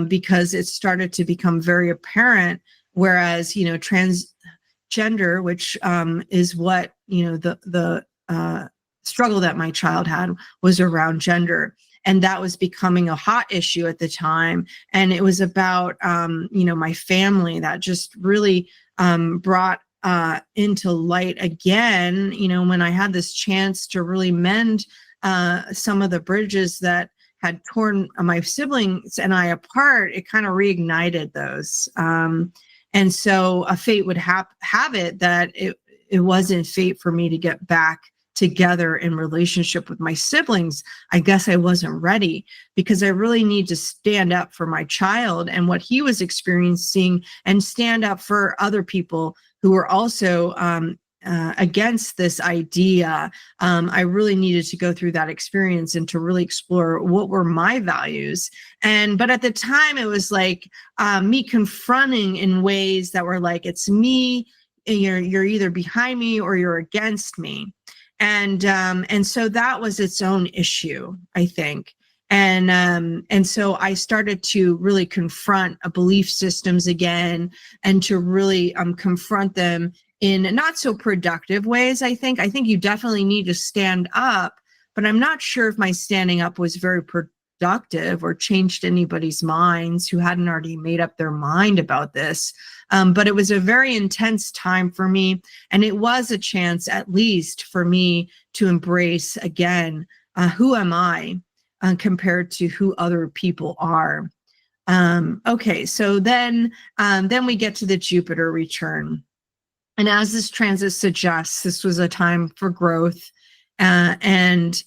because it started to become very apparent. Whereas, transgender, which is what, the struggle that my child had was around gender. And that was becoming a hot issue at the time. And it was about, my family that just really brought into light again, when I had this chance to really mend some of the bridges that had torn my siblings and I apart. It kind of reignited those. And so a fate would have it that it wasn't fate for me to get back together in relationship with my siblings. I guess I wasn't ready, because I really need to stand up for my child and what he was experiencing, and stand up for other people who were also against this idea. I really needed to go through that experience and to really explore what were my values. But at the time, it was like me confronting in ways that were like, it's me, you're either behind me or you're against me. And so that was its own issue, I think. And so I started to really confront belief systems again, and to really confront them in not so productive ways. I think you definitely need to stand up, but I'm not sure if my standing up was very productive or changed anybody's minds who hadn't already made up their mind about this. But it was a very intense time for me. And it was a chance, at least for me, to embrace again, who am I compared to who other people are. Okay, so then we get to the Jupiter return. And as this transit suggests, this was a time for growth. And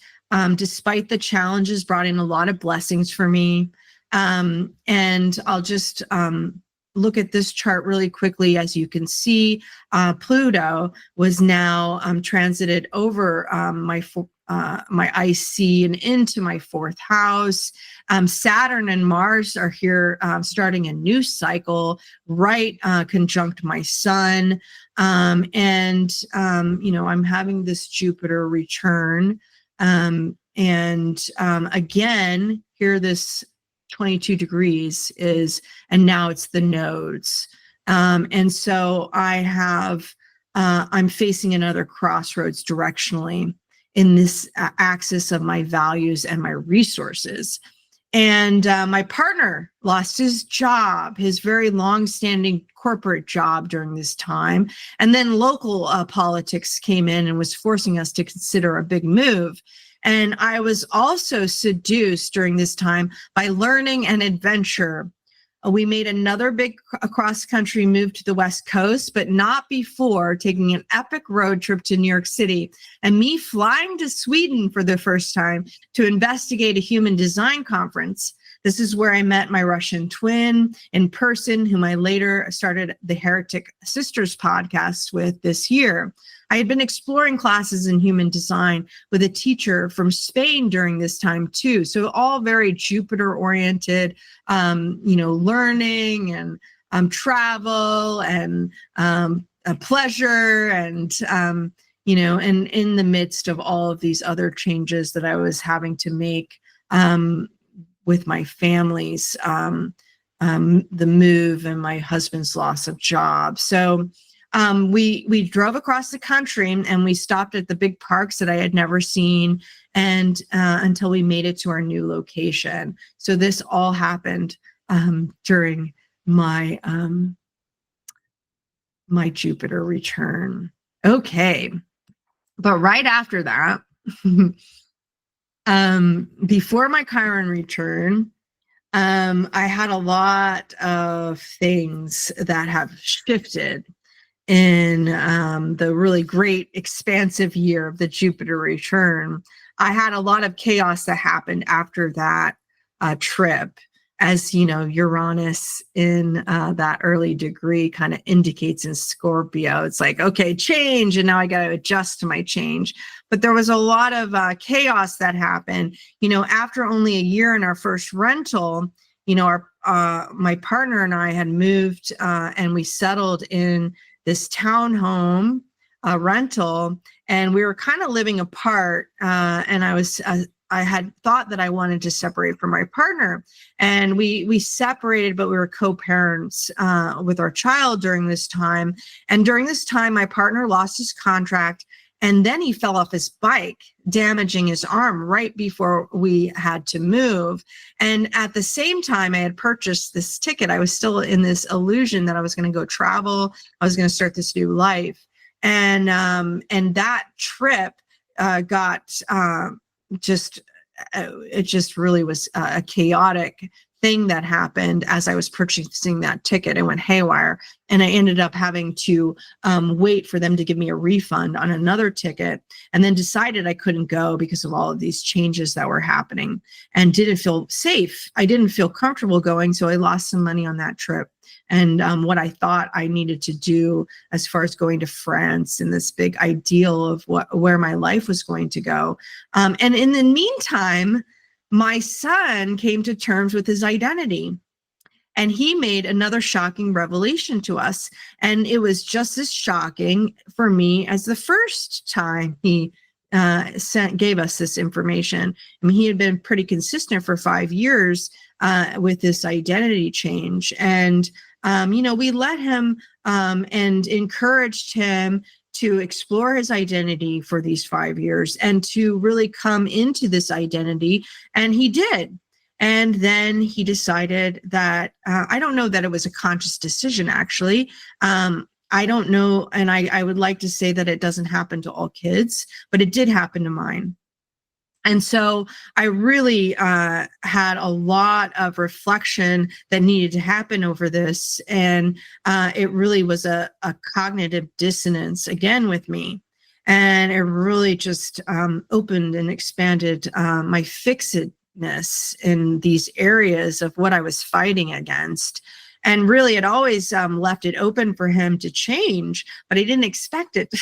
despite the challenges, brought in a lot of blessings for me. And I'll just look at this chart really quickly. As you can see, Pluto was now transited over my IC and into my fourth house. Saturn and Mars are here starting a new cycle, right conjunct my sun. I'm having this Jupiter return. Again, here this 22 degrees is, and now it's the nodes. And so I'm facing another crossroads directionally in this axis of my values and my resources. And my partner lost his job, his very long-standing corporate job during this time. And then local politics came in and was forcing us to consider a big move. And I was also seduced during this time by learning and adventure. We made another big cross-country move to the West Coast, but not before taking an epic road trip to New York City and me flying to Sweden for the first time to investigate a human design conference. This is where I met my Russian twin in person, whom I later started the Heretic Sisters podcast with this year. I had been exploring classes in human design with a teacher from Spain during this time too. So all very Jupiter oriented, learning and travel and pleasure and, and in the midst of all of these other changes that I was having to make with my family's, the move and my husband's loss of job. So we drove across the country and we stopped at the big parks that I had never seen, and until we made it to our new location. So this all happened during my my Jupiter return. Okay, but right after that, before my Chiron return, I had a lot of things that have shifted in the really great expansive year of the Jupiter return. I had a lot of chaos that happened after that trip. As you know, Uranus in that early degree kind of indicates in Scorpio. It's like, okay, change, and now I got to adjust to my change. But there was a lot of chaos that happened. After only a year in our first rental, my partner and I had moved and we settled in this townhome rental, and we were kind of living apart. And I had thought that I wanted to separate from my partner, and we separated, but we were co-parents with our child during this time. And during this time, my partner lost his contract, and then he fell off his bike, damaging his arm right before we had to move. And at the same time, I had purchased this ticket. I was still in this illusion that I was going to go travel. I was going to start this new life. And that trip got just, it just really was a chaotic thing that happened as I was purchasing that ticket. It went haywire, and I ended up having to wait for them to give me a refund on another ticket, and then decided I couldn't go because of all of these changes that were happening, and didn't feel safe. I didn't feel comfortable going, so I lost some money on that trip. And what I thought I needed to do as far as going to France and this big ideal of where my life was going to go. And in the meantime, my son came to terms with his identity, and he made another shocking revelation to us. And it was just as shocking for me as the first time he gave us this information. I mean, he had been pretty consistent for 5 years with this identity change. And, we let him and encouraged him to explore his identity for these 5 years and to really come into this identity. And he did. And then he decided that, I don't know that it was a conscious decision, actually. I don't know. And I would like to say that it doesn't happen to all kids, but it did happen to mine. And so I really had a lot of reflection that needed to happen over this. And it really was a cognitive dissonance again with me. And it really just opened and expanded my fixedness in these areas of what I was fighting against. And really, it always left it open for him to change, but I didn't expect it.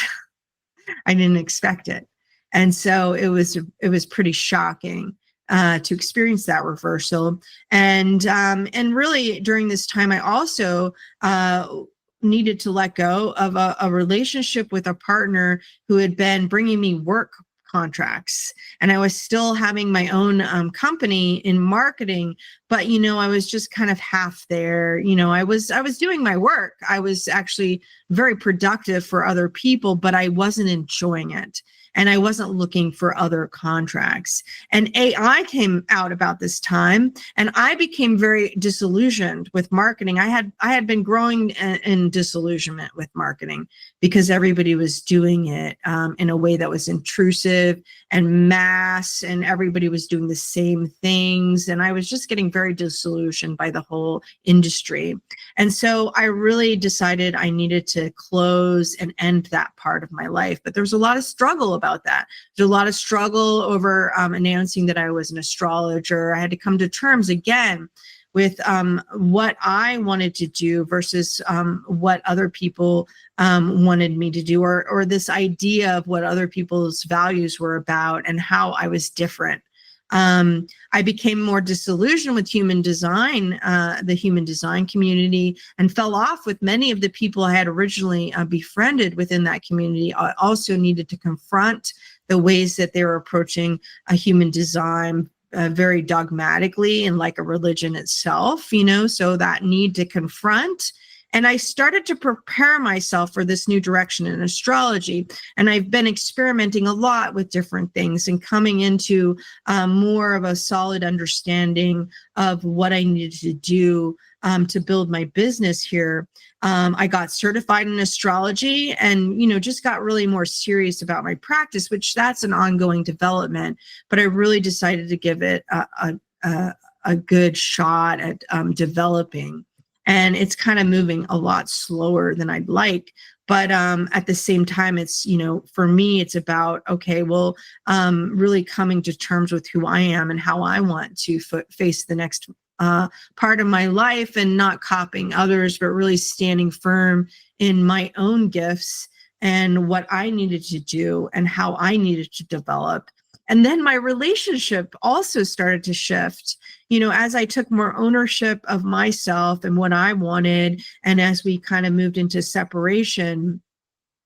I didn't expect it. And so it was pretty shocking to experience that reversal. And really during this time, I also needed to let go of a relationship with a partner who had been bringing me work contracts, and I was still having my own company in marketing, but I was just kind of half there. I was doing my work. I was actually very productive for other people, but I wasn't enjoying it. And I wasn't looking for other contracts. And AI came out about this time, and I became very disillusioned with marketing. I had been growing in disillusionment with marketing because everybody was doing it in a way that was intrusive and mass, and everybody was doing the same things. And I was just getting very disillusioned by the whole industry. And so I really decided I needed to close and end that part of my life. But there was a lot of struggle about that. There's a lot of struggle over announcing that I was an astrologer. I had to come to terms again with what I wanted to do versus what other people wanted me to do, or this idea of what other people's values were about and how I was different. I became more disillusioned with human design, the human design community, and fell off with many of the people I had originally befriended within that community. I also needed to confront the ways that they were approaching a human design very dogmatically and like a religion itself, so that need to confront. And I started to prepare myself for this new direction in astrology. And I've been experimenting a lot with different things and coming into more of a solid understanding of what I needed to do to build my business here. I got certified in astrology and, just got really more serious about my practice, which that's an ongoing development. But I really decided to give it a good shot at developing. And it's kind of moving a lot slower than I'd like. But at the same time, it's, for me, it's about, okay, well, really coming to terms with who I am and how I want to face the next part of my life, and not copying others, but really standing firm in my own gifts and what I needed to do and how I needed to develop. And then my relationship also started to shift, as I took more ownership of myself and what I wanted. And as we kind of moved into separation,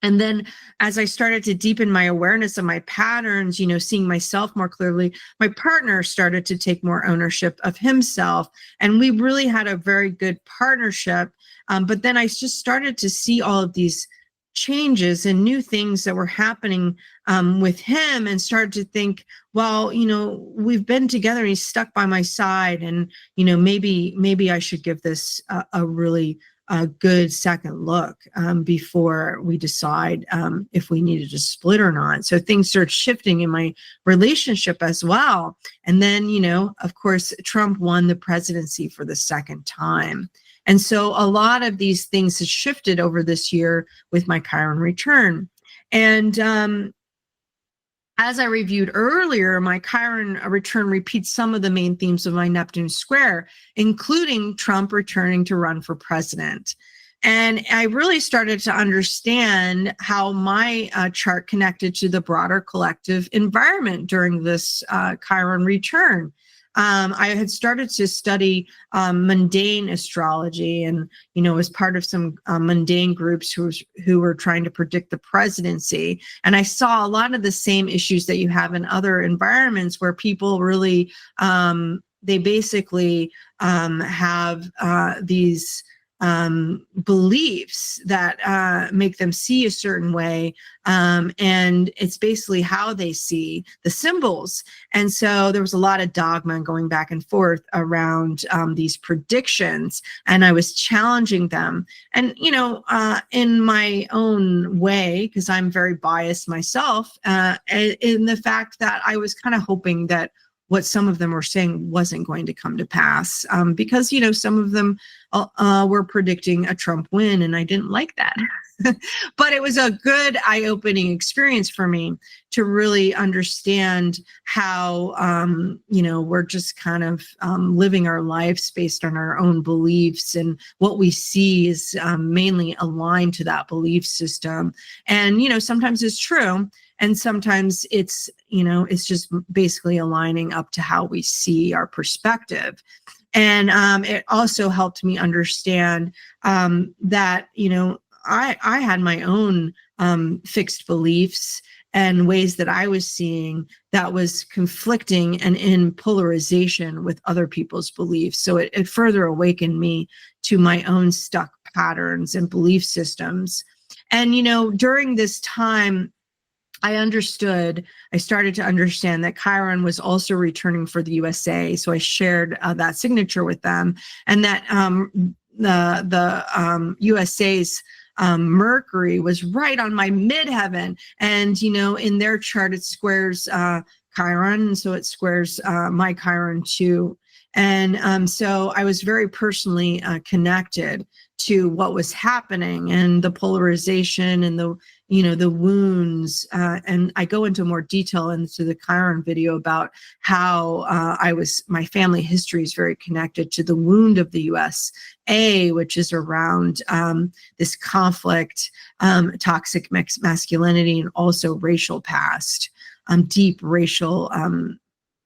And then as I started to deepen my awareness of my patterns, seeing myself more clearly, my partner started to take more ownership of himself. And we really had a very good partnership. But then I just started to see all of these changes and new things that were happening with him, and started to think, well, we've been together and he's stuck by my side. And, maybe I should give this a really a good second look before we decide if we needed to split or not. So things start shifting in my relationship as well. And then, of course, Trump won the presidency for the second time. And so a lot of these things have shifted over this year with my Chiron return. And as I reviewed earlier, my Chiron return repeats some of the main themes of my Neptune square, including Trump returning to run for president. And I really started to understand how my chart connected to the broader collective environment during this Chiron return. I had started to study mundane astrology, and was part of some mundane groups who were trying to predict the presidency. And I saw a lot of the same issues that you have in other environments, where people really they basically have these beliefs that make them see a certain way. And it's basically how they see the symbols. And so there was a lot of dogma going back and forth around these predictions, and I was challenging them. And, in my own way, because I'm very biased myself, in the fact that I was kind of hoping that what some of them were saying wasn't going to come to pass, because, some of them were predicting a Trump win, and I didn't like that. But it was a good eye-opening experience for me to really understand how, we're just kind of living our lives based on our own beliefs, and what we see is mainly aligned to that belief system. And, sometimes it's true, and sometimes it's, it's just basically aligning up to how we see our perspective. And it also helped me understand that, I had my own fixed beliefs and ways that I was seeing that was conflicting and in polarization with other people's beliefs. So it further awakened me to my own stuck patterns and belief systems. And, during this time, I started to understand that Chiron was also returning for the USA. So I shared that signature with them, and that the USA's Mercury was right on my midheaven. And, in their chart, it squares Chiron. So it squares my Chiron too. And so I was very personally connected to what was happening, and the polarization, and the wounds. And I go into more detail into the Chiron video about how my family history is very connected to the wound of the USA, which is around this conflict, toxic masculinity, and also racial past, deep racial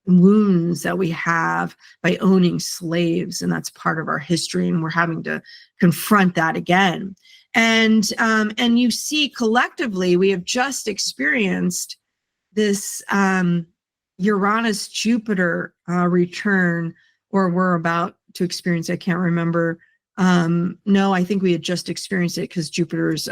wounds that we have by owning slaves. And that's part of our history, and we're having to confront that again. And you see, collectively, we have just experienced this Uranus Jupiter return, or we're about to experience. I can't remember. No, I think we had just experienced it, because Jupiter's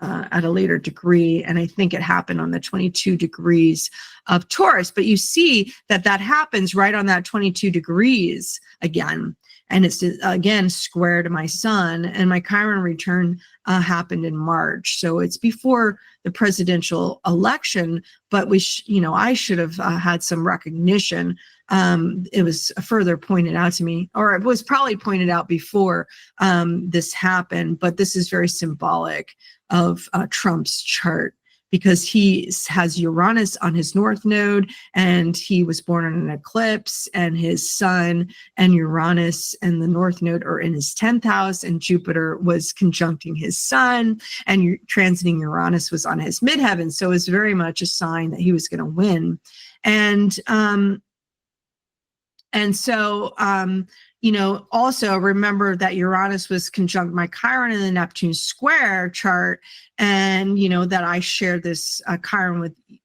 at a later degree, and I think it happened on the 22 degrees of Taurus. But you see that happens right on that 22 degrees again. And it's again square to my sun, and my Chiron return happened in March. So it's before the presidential election, but I should have had some recognition. It was further pointed out to me, or it was probably pointed out before this happened, but this is very symbolic of Trump's chart, because he has Uranus on his north node, and he was born on an eclipse, and his sun and Uranus and the north node are in his 10th house, and Jupiter was conjuncting his sun, and transiting Uranus was on his midheaven. So it was very much a sign that he was going to win. And And so, also remember that Uranus was conjunct my Chiron in the Neptune square chart, and that I shared this Chiron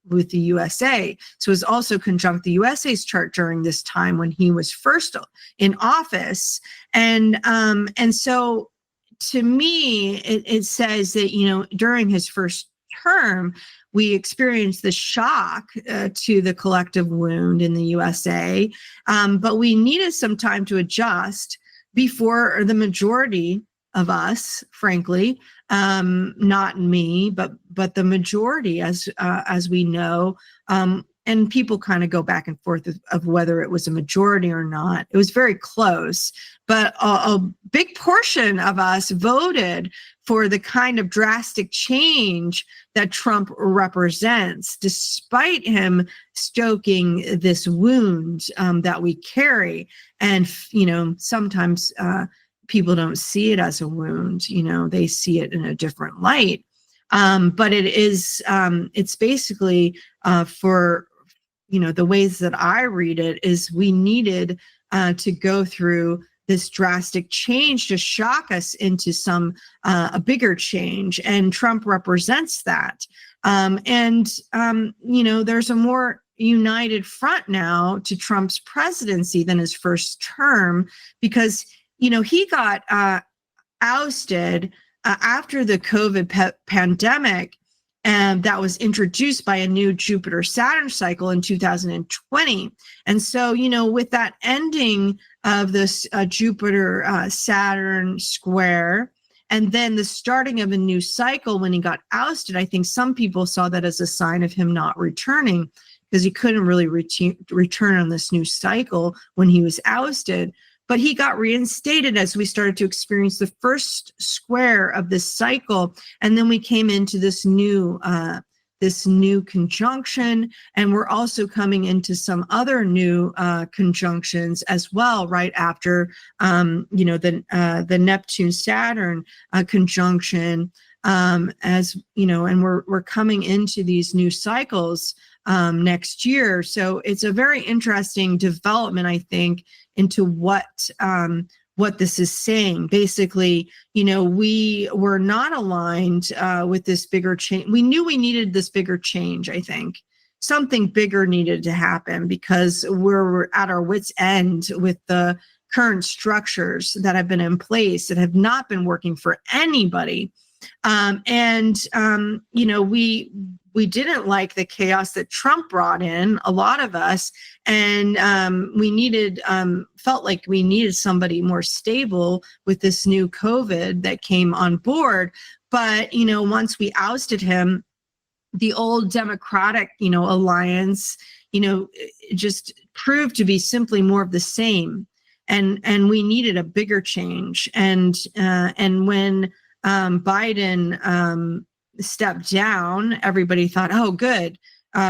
with the USA. So it was also conjunct the USA's chart during this time when he was first in office, and so to me, it says that during his first term, we experienced the shock to the collective wound in the USA, but we needed some time to adjust before the majority of us, frankly, not me, but the majority, as we know, and people kind of go back and forth of whether it was a majority or not. It was very close, but a big portion of us voted for the kind of drastic change that Trump represents, despite him stoking this wound that we carry. And, sometimes people don't see it as a wound, they see it in a different light. But it's basically for, the ways that I read it is we needed to go through this drastic change to shock us into a bigger change. And Trump represents that. There's a more united front now to Trump's presidency than his first term, because, he got ousted after the COVID pandemic, and that was introduced by a new Jupiter-Saturn cycle in 2020. And so, with that ending of this Jupiter-Saturn square, and then the starting of a new cycle when he got ousted, I think some people saw that as a sign of him not returning, because he couldn't really return on this new cycle when he was ousted. But he got reinstated as we started to experience the first square of this cycle. And then we came into this new conjunction, and we're also coming into some other new conjunctions as well, right after the Neptune Saturn conjunction, as and we're coming into these new cycles next year. So it's a very interesting development, I think, into what this is saying. Basically, we were not aligned with this bigger change. We knew we needed this bigger change. I think something bigger needed to happen, because we're at our wits' end with the current structures that have been in place that have not been working for anybody. We didn't like the chaos that Trump brought in, a lot of us, and felt like we needed somebody more stable with this new COVID that came on board. But, once we ousted him, the old Democratic, alliance, just proved to be simply more of the same. And we needed a bigger change. And when Biden stepped down, everybody thought, oh, good,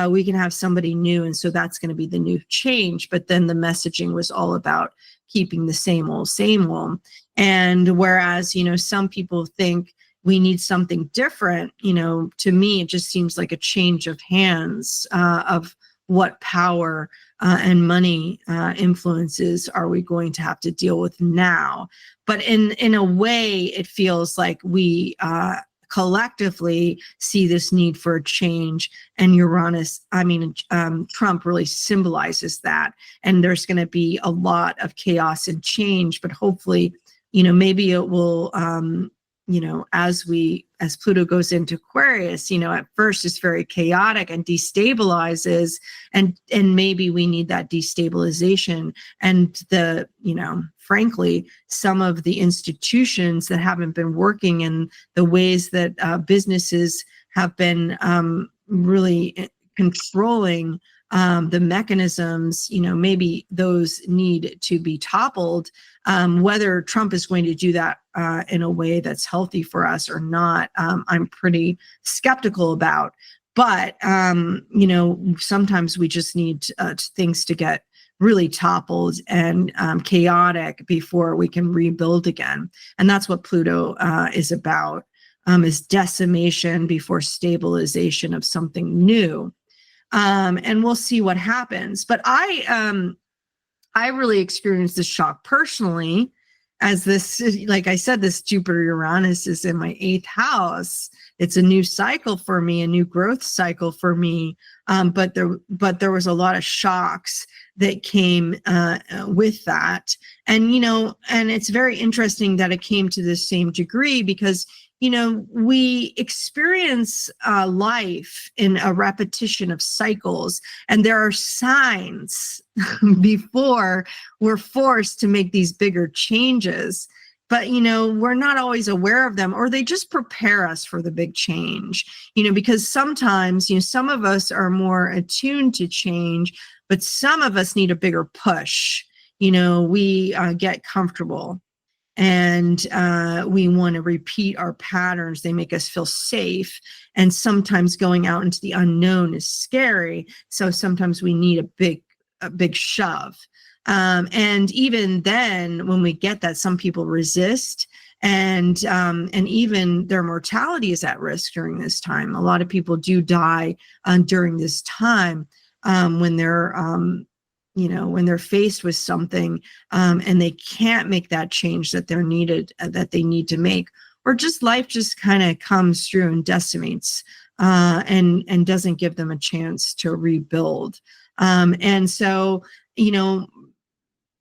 we can have somebody new. And so that's going to be the new change. But then the messaging was all about keeping the same old, same old. And whereas, some people think we need something different, to me, it just seems like a change of hands of what power and money influences are we going to have to deal with now. But in a way, it feels like we collectively see this need for a change, and Trump really symbolizes that. And there's going to be a lot of chaos and change, but hopefully, maybe it will, as Pluto goes into Aquarius, at first it's very chaotic and destabilizes, and maybe we need that destabilization. And frankly, some of the institutions that haven't been working and the ways that businesses have been really controlling the mechanisms, maybe those need to be toppled. Whether Trump is going to do that in a way that's healthy for us or not, I'm pretty skeptical about. But, sometimes we just need things to get really toppled and chaotic before we can rebuild again. And that's what Pluto is about, is decimation before stabilization of something new. And we'll see what happens. But I I really experienced the shock personally, as this, like I said, this Jupiter Uranus is in my 8th house. It's a new cycle for me, a new growth cycle for me. But there was a lot of shocks that came with that. And, and it's very interesting that it came to the same degree because, we experience life in a repetition of cycles, and there are signs before we're forced to make these bigger changes. But, we're not always aware of them, or they just prepare us for the big change, because sometimes, some of us are more attuned to change, but some of us need a bigger push. We get comfortable and we want to repeat our patterns. They make us feel safe. And sometimes going out into the unknown is scary. So sometimes we need a big shove. And even then, when we get that, some people resist, and even their mortality is at risk during this time. A lot of people do die during this time when they're when they're faced with something and they can't make that change that they need to make, or just life just kind of comes through and decimates and doesn't give them a chance to rebuild. And so,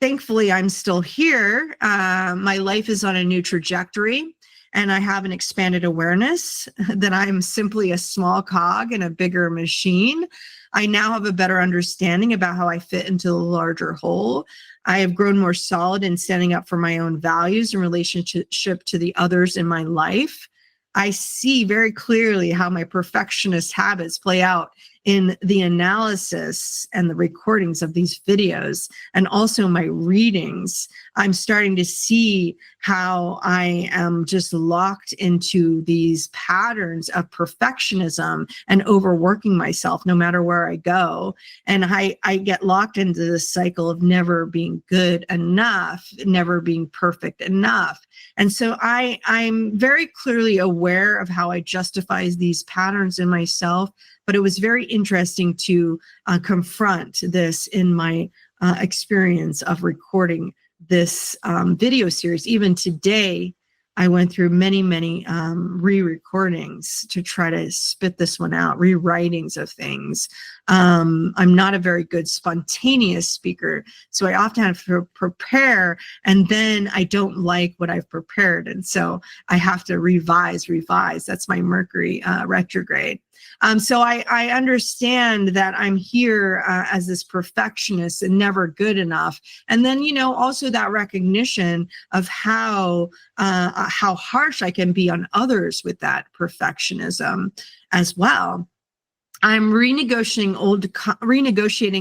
thankfully, I'm still here. My life is on a new trajectory, and I have an expanded awareness that I'm simply a small cog in a bigger machine. I now have a better understanding about how I fit into the larger whole. I have grown more solid in standing up for my own values in relationship to the others in my life. I see very clearly how my perfectionist habits play out in the analysis and the recordings of these videos, and also my readings. I'm starting to see how I am just locked into these patterns of perfectionism and overworking myself no matter where I go. And I get locked into this cycle of never being good enough, never being perfect enough. And so I'm very clearly aware of how I justify these patterns in myself, but it was very interesting to confront this in my experience of recording this video series. Even today, I went through many re-recordings to try to spit this one out, rewritings of things. I'm not a very good spontaneous speaker, so I often have to prepare, and then I don't like what I've prepared, and so I have to revise. That's my Mercury retrograde. So I understand that I'm here as this perfectionist and never good enough. And then, also that recognition of how harsh I can be on others with that perfectionism as well. I'm renegotiating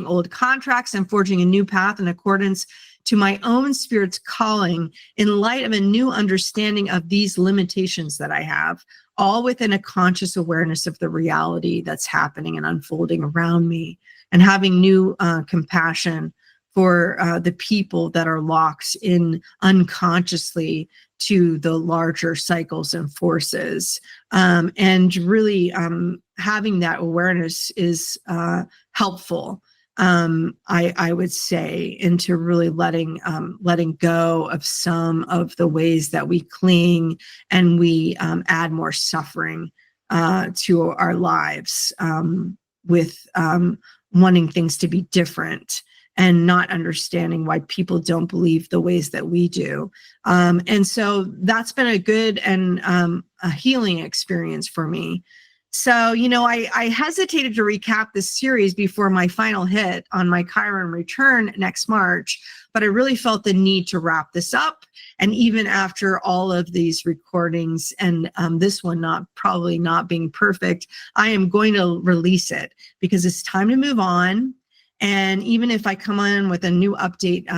old contracts and forging a new path in accordance to my own spirit's calling in light of a new understanding of these limitations that I have, all within a conscious awareness of the reality that's happening and unfolding around me, and having new compassion for the people that are locked in unconsciously to the larger cycles and forces. And really having that awareness is helpful, I would say, into really letting go of some of the ways that we cling and we add more suffering to our lives with wanting things to be different and not understanding why people don't believe the ways that we do. And so that's been a good and a healing experience for me. So, I hesitated to recap this series before my final hit on my Chiron return next March, but I really felt the need to wrap this up. And even after all of these recordings and this one probably not being perfect, I am going to release it because it's time to move on. And even if I come on with a new update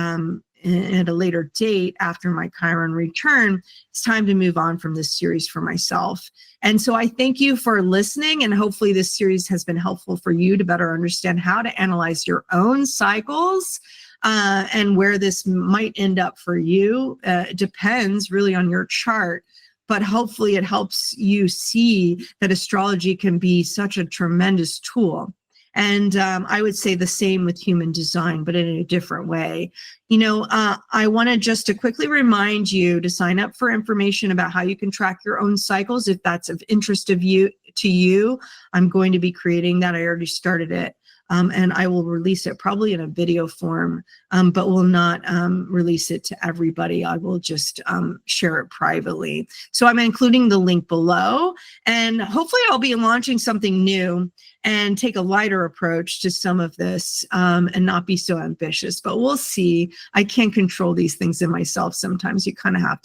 at a later date after my Chiron return, it's time to move on from this series for myself. And so I thank you for listening, and hopefully this series has been helpful for you to better understand how to analyze your own cycles and where this might end up for you. It depends really on your chart, but hopefully it helps you see that astrology can be such a tremendous tool. And I would say the same with human design, but in a different way. You know, I want to just to quickly remind you to sign up for information about how you can track your own cycles. If that's of interest to you, I'm going to be creating that. I already started it. And I will release it probably in a video form, but will not release it to everybody. I will just share it privately. So I'm including the link below, and hopefully I'll be launching something new and take a lighter approach to some of this and not be so ambitious, but we'll see. I can't control these things in myself. Sometimes you kind of have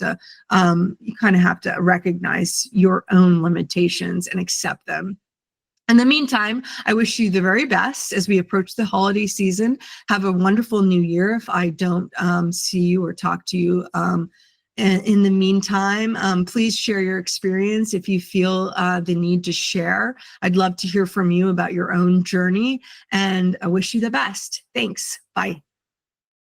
to recognize your own limitations and accept them. In the meantime, I wish you the very best as we approach the holiday season. Have a wonderful new year if I don't see you or talk to you. In the meantime, please share your experience if you feel the need to share. I'd love to hear from you about your own journey, and I wish you the best. Thanks. Bye.